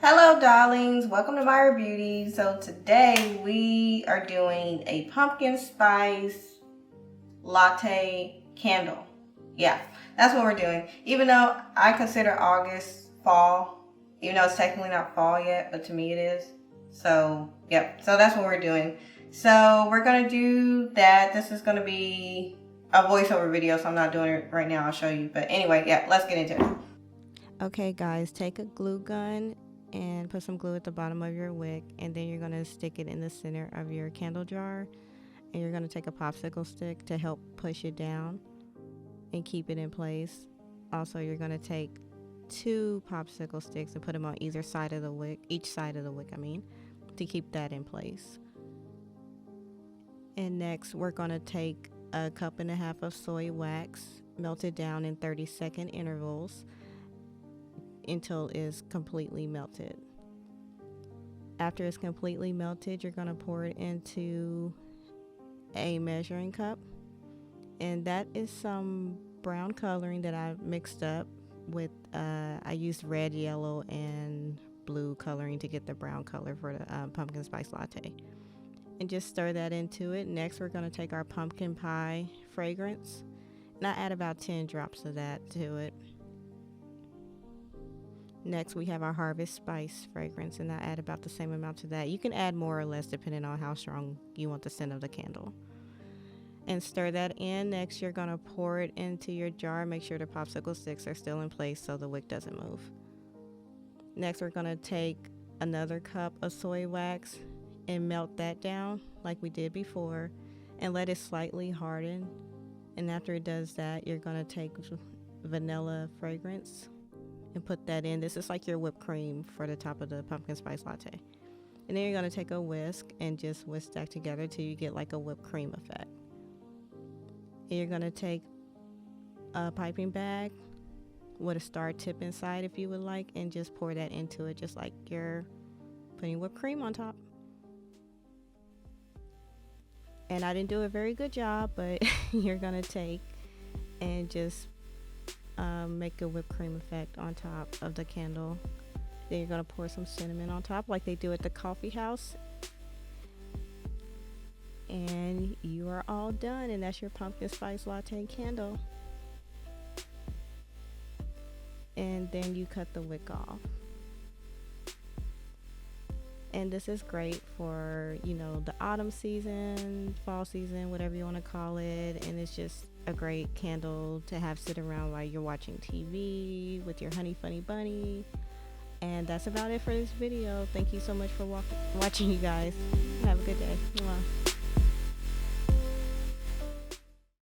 Hello darlings, welcome to Myra Beauty. So today we are doing a pumpkin spice latte candle. Yeah, that's what we're doing. Even though I consider August fall, even though it's technically not fall yet, but to me it is. So, yep, so that's what we're doing. So we're gonna do that. This is gonna be a voiceover video, so I'm not doing it right now. I'll show you. But anyway, yeah, let's get into it. Okay guys, take a glue gun and put some glue at the bottom of your wick, and then you're going to stick it in the center of your candle jar, and you're going to take a popsicle stick to help push it down and keep it in place. Also, you're going to take 2 popsicle sticks and put them on either side of the wick, each side of the wick to keep that in place. And next we're going to take a 1.5 cups of soy wax, melt it down in 30-second intervals until it's completely melted. After it's completely melted, you're going to pour it into a measuring cup, and that is some brown coloring that I mixed up with I used red, yellow, and blue coloring to get the brown color for the pumpkin spice latte, and just stir that into it. Next we're going to take our pumpkin pie fragrance, and I add about 10 drops of that to it. Next, we have our harvest spice fragrance, and I add about the same amount to that. You can add more or less depending on how strong you want the scent of the candle. And stir that in. Next, you're going to pour it into your jar. Make sure the popsicle sticks are still in place so the wick doesn't move. Next, we're going to take another cup of soy wax and melt that down like we did before and let it slightly harden. And after it does that, you're going to take vanilla fragrance and put that in. This is like your whipped cream for the top of the pumpkin spice latte. And then you're going to take a whisk and just whisk that together till you get like a whipped cream effect. And you're going to take a piping bag with a star tip inside if you would like, and just pour that into it just like you're putting whipped cream on top. And I didn't do a very good job, but you're going to take and just make a whipped cream effect on top of the candle. Then you're going to pour some cinnamon on top like they do at the coffee house, and you are all done. And that's your pumpkin spice latte candle. And then you cut the wick off. And this is great for, the autumn season, fall season, whatever you want to call it. And it's just a great candle to have sit around while you're watching TV with your honey funny bunny. And that's about it for this video. Thank you so much for watching, you guys. Have a good day. Mwah.